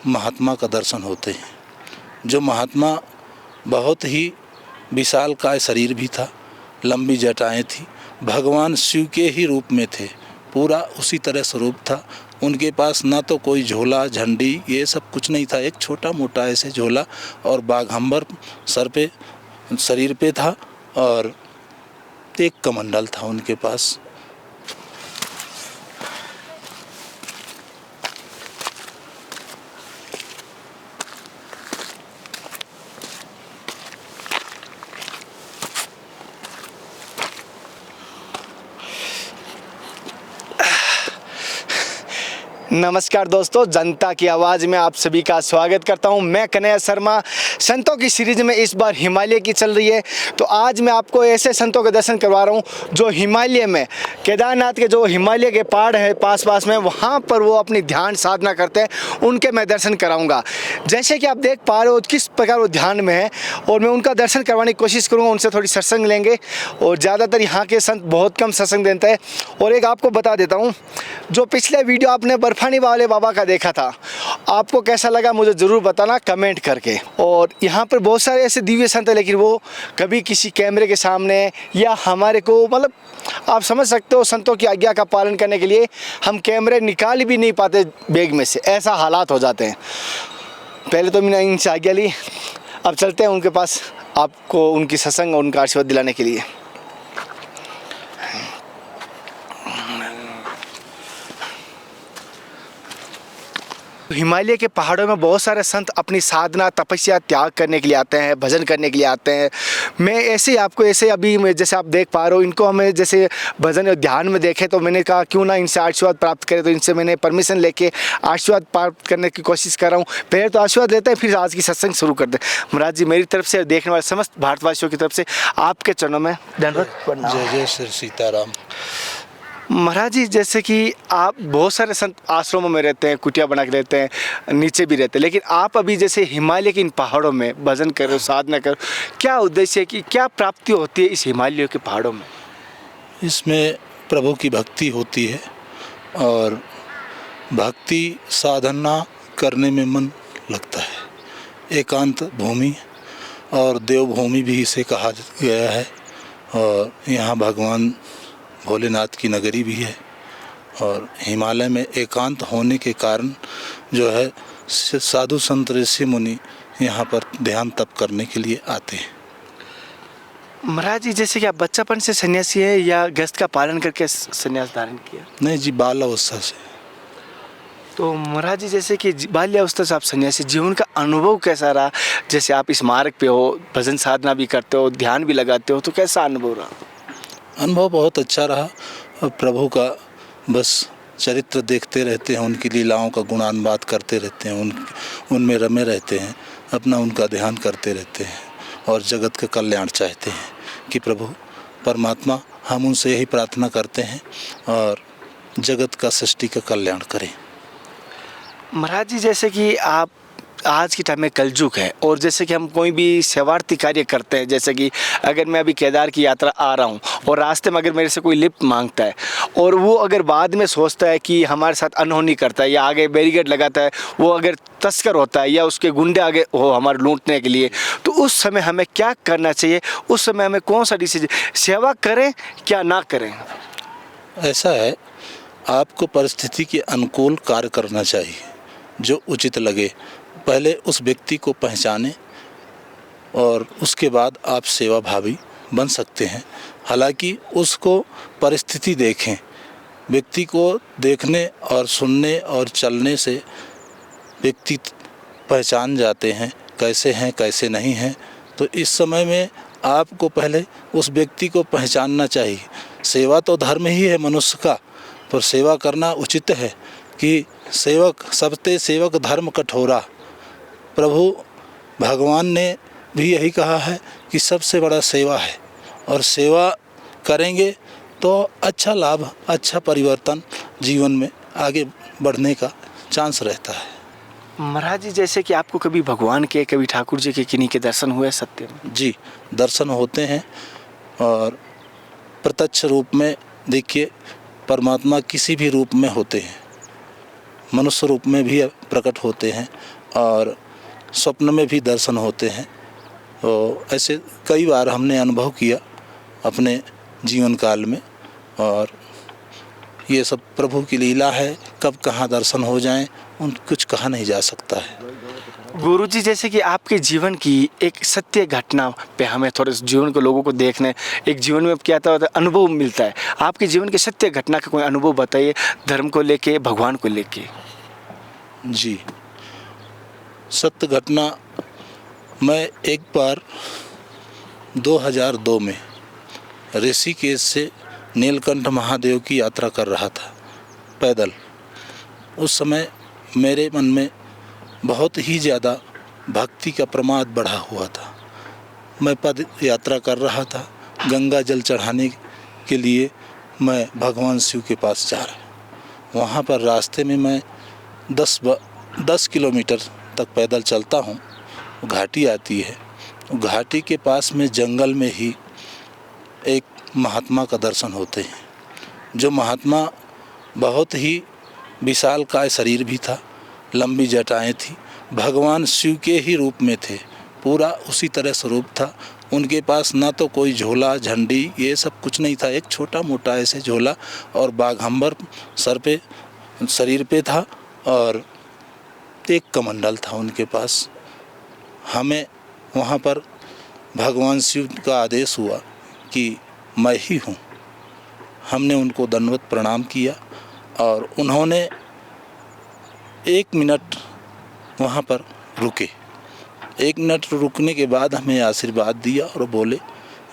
महात्मा का दर्शन होते हैं। जो महात्मा बहुत ही विशालकाय शरीर भी था, लंबी जटाएं थी, भगवान शिव के ही रूप में थे, पूरा उसी तरह स्वरूप था। उनके पास ना तो कोई झोला झंडी ये सब कुछ नहीं था, एक छोटा मोटा ऐसे झोला और बाघंबर सर पे शरीर पे था और एक कमंडल था उनके पास। नमस्कार दोस्तों, जनता की आवाज़ में आप सभी का स्वागत करता हूं। मैं कन्हैया शर्मा। संतों की सीरीज़ में इस बार हिमालय की चल रही है, तो आज मैं आपको ऐसे संतों के दर्शन करवा रहा हूं जो हिमालय में, केदारनाथ के जो हिमालय के पहाड़ है पास में, वहां पर वो अपनी ध्यान साधना करते हैं, उनके मैं दर्शन कराऊंगा। जैसे कि आप देख पा रहे हो किस प्रकार वो ध्यान में है, और मैं उनका दर्शन करवाने की कोशिश करूँगा। उनसे थोड़ी सत्संग लेंगे, और ज़्यादातर यहाँ के संत बहुत कम सत्संग देते हैं। और एक आपको बता देता हूँ, जो पिछले वीडियो आपने बर्फानी वाले बाबा का देखा था, आपको कैसा लगा मुझे ज़रूर बताना कमेंट करके। और यहाँ पर बहुत सारे ऐसे दिव्य संत हैं, लेकिन वो कभी किसी कैमरे के सामने या हमारे को, मतलब आप समझ सकते हो, संतों की आज्ञा का पालन करने के लिए हम कैमरे निकाल भी नहीं पाते बैग में से, ऐसा हालात हो जाते हैं। पहले तो मैंने इनसे आज्ञा ली, अब चलते हैं उनके पास, आपको उनकी सत्संग और उनका आशीर्वाद दिलाने के लिए। हिमालय के पहाड़ों में बहुत सारे संत अपनी साधना तपस्या त्याग करने के लिए आते हैं, भजन करने के लिए आते हैं। मैं ऐसे ही आपको ऐसे अभी मैं जैसे आप देख पा रहे हो, इनको हमें जैसे भजन और ध्यान में देखे, तो मैंने कहा क्यों ना इनसे आशीर्वाद प्राप्त करें। तो इनसे मैंने परमिशन लेके आशीर्वाद प्राप्त करने की कोशिश कर रहा हूँ। पहले तो आशीर्वाद लेते हैं, फिर आज की सत्संग शुरू करते हैं। महाराज जी, मेरी तरफ से देखने वाले समस्त भारतवासियों की तरफ से आपके चरणों में दंडवत प्रणाम। जय जय श्री सीताराम। महाराज जी, जैसे कि आप बहुत सारे संत आश्रमों में रहते हैं, कुटिया बना के रहते हैं, नीचे भी रहते हैं, लेकिन आप अभी जैसे हिमालय के इन पहाड़ों में भजन कर रहे हो, साधना कर, क्या उद्देश्य है कि क्या प्राप्ति होती है इस हिमालय के पहाड़ों में? इसमें प्रभु की भक्ति होती है, और भक्ति साधना करने में मन लगता है। एकांत भूमि और देवभूमि भी इसे कहा गया है, और यहाँ भगवान भोलेनाथ की नगरी भी है। और हिमालय में एकांत होने के कारण जो है साधु संत ऋषि मुनि यहाँ पर ध्यान तप करने के लिए आते हैं। महाराज जी, जैसे कि आप बच्चापन से सन्यासी है या गृहस्थ का पालन करके सन्यास धारण किया? नहीं जी, बाल अवस्था से। तो महाराज जी, जैसे कि बाल्यावस्था से आप सन्यासी, जीवन का अनुभव कैसा रहा? जैसे आप इस मार्ग पे हो, भजन साधना भी करते हो, ध्यान भी लगाते हो, तो कैसा अनुभव रहा? अनुभव बहुत अच्छा रहा। और प्रभु का बस चरित्र देखते रहते हैं, उनकी लीलाओं का गुणानुवाद करते रहते हैं, उनमें रमे रहते हैं, अपना उनका ध्यान करते रहते हैं, और जगत का कल्याण चाहते हैं कि प्रभु परमात्मा, हम उनसे यही प्रार्थना करते हैं और जगत का सृष्टि का कल्याण करें। महाराज जी, जैसे कि आप आज के टाइम में कलयुग है, और जैसे कि हम कोई भी सेवार्थी कार्य करते हैं, जैसे कि अगर मैं अभी केदार की यात्रा आ रहा हूँ और रास्ते में अगर मेरे से कोई लिफ्ट मांगता है, और वो अगर बाद में सोचता है कि हमारे साथ अनहोनी करता है या आगे बैरिकेड लगाता है, वो अगर तस्कर होता है या उसके गुंडे आगे हो हमारे लूटने के लिए, तो उस समय हमें क्या करना चाहिए? उस समय हमें कौन सा डिसीजन, सेवा करें क्या ना करें? ऐसा है, आपको परिस्थिति के अनुकूल कार्य करना चाहिए, जो उचित लगे। पहले उस व्यक्ति को पहचानें और उसके बाद आप सेवाभावी बन सकते हैं। हालांकि उसको परिस्थिति देखें, व्यक्ति को देखने और सुनने और चलने से व्यक्ति पहचान जाते हैं कैसे हैं कैसे नहीं हैं। तो इस समय में आपको पहले उस व्यक्ति को पहचानना चाहिए। सेवा तो धर्म ही है मनुष्य का, पर सेवा करना उचित है कि सेवक सबते सेवक धर्म कठोरा। प्रभु भगवान ने भी यही कहा है कि सबसे बड़ा सेवा है, और सेवा करेंगे तो अच्छा लाभ, अच्छा परिवर्तन जीवन में आगे बढ़ने का चांस रहता है। महाराज जी, जैसे कि आपको कभी भगवान के, कभी ठाकुर जी के किन्हीं के दर्शन हुए सत्य में? जी, दर्शन होते हैं, और प्रत्यक्ष रूप में देखिए परमात्मा किसी भी रूप में होते हैं। मनुष्य रूप में भी प्रकट होते हैं और स्वप्न में भी दर्शन होते हैं। तो ऐसे कई बार हमने अनुभव किया अपने जीवन काल में, और ये सब प्रभु की लीला है, कब कहाँ दर्शन हो जाएं कुछ कहा नहीं जा सकता है। गुरुजी, जैसे कि आपके जीवन की एक सत्य घटना पे हमें थोड़े जीवन को लोगों को देखने, एक जीवन में क्या होता है अनुभव मिलता है। आपके जीवन की सत्य घटना का कोई अनुभव बताइए, धर्म को लेके, भगवान को लेके। जी, सत्य घटना, मैं एक बार 2002 में ऋषिकेश से नीलकंठ महादेव की यात्रा कर रहा था पैदल। उस समय मेरे मन में बहुत ही ज़्यादा भक्ति का प्रमाद बढ़ा हुआ था। मैं पद यात्रा कर रहा था, गंगा जल चढ़ाने के लिए मैं भगवान शिव के पास जा रहा। वहाँ पर रास्ते में मैं 10 किलोमीटर तक पैदल चलता हूँ। घाटी आती है, घाटी के पास में जंगल में ही एक महात्मा का दर्शन होते हैं। जो महात्मा बहुत ही विशालकाय शरीर भी था, लंबी जटाएं थी, भगवान शिव के ही रूप में थे, पूरा उसी तरह स्वरूप था। उनके पास ना तो कोई झोला झंडी ये सब कुछ नहीं था, एक छोटा मोटा ऐसे झोला और बाघंबर सर पे शरीर पे था और एक कमंडल था उनके पास। हमें वहाँ पर भगवान शिव का आदेश हुआ कि मैं ही हूँ। हमने उनको दंडवत प्रणाम किया और उन्होंने 1 मिनट वहाँ पर रुके। 1 मिनट रुकने के बाद हमें आशीर्वाद दिया और बोले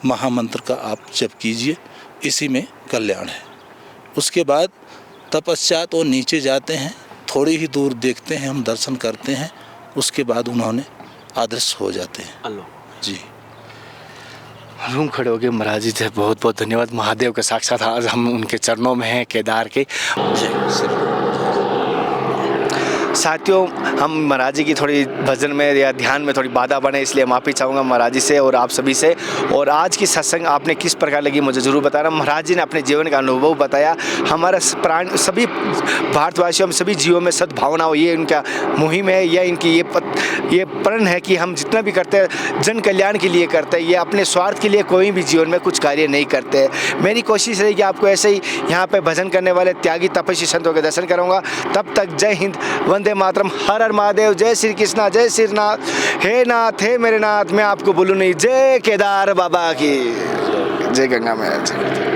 महामंत्र का आप जप कीजिए, इसी में कल्याण है। उसके बाद तपश्चात वो नीचे जाते हैं, थोड़ी ही दूर देखते हैं, हम दर्शन करते हैं, उसके बाद उन्होंने आदर्श हो जाते हैं। जी, रूम खड़े हो गए। महाराज जी से बहुत बहुत धन्यवाद। महादेव के साक्षात आज हम उनके चरणों में हैं, केदार के। साथियों, हम महाराज जी की थोड़ी भजन में या ध्यान में थोड़ी बाधा बने, इसलिए माफ़ी चाहूँगा महाराज जी से और आप सभी से। और आज की सत्संग आपने किस प्रकार लगी मुझे ज़रूर बताना। महाराज जी ने अपने जीवन का अनुभव बताया। हमारा प्राण सभी भारतवासियों में, सभी जीवों में सद्भावना हो, ये इनका मुहिम है, या इनकी ये प्रण है कि हम जितना भी करते हैं जन कल्याण के लिए करते हैं। ये अपने स्वार्थ के लिए कोई भी जीवन में कुछ कार्य नहीं करते। मेरी कोशिश रही कि आपको ऐसे ही यहाँ पर भजन करने वाले त्यागी तपस्वी संतों के दर्शन कराऊँगा। तब तक जय हिंद, वंदे मातरम, हर हर महादेव, जय श्री कृष्णा, जय श्रीनाथ। हे नाथ, हे मेरे नाथ, मैं आपको बोलूँ नहीं। जय केदार बाबा की, जय गंगा मैया।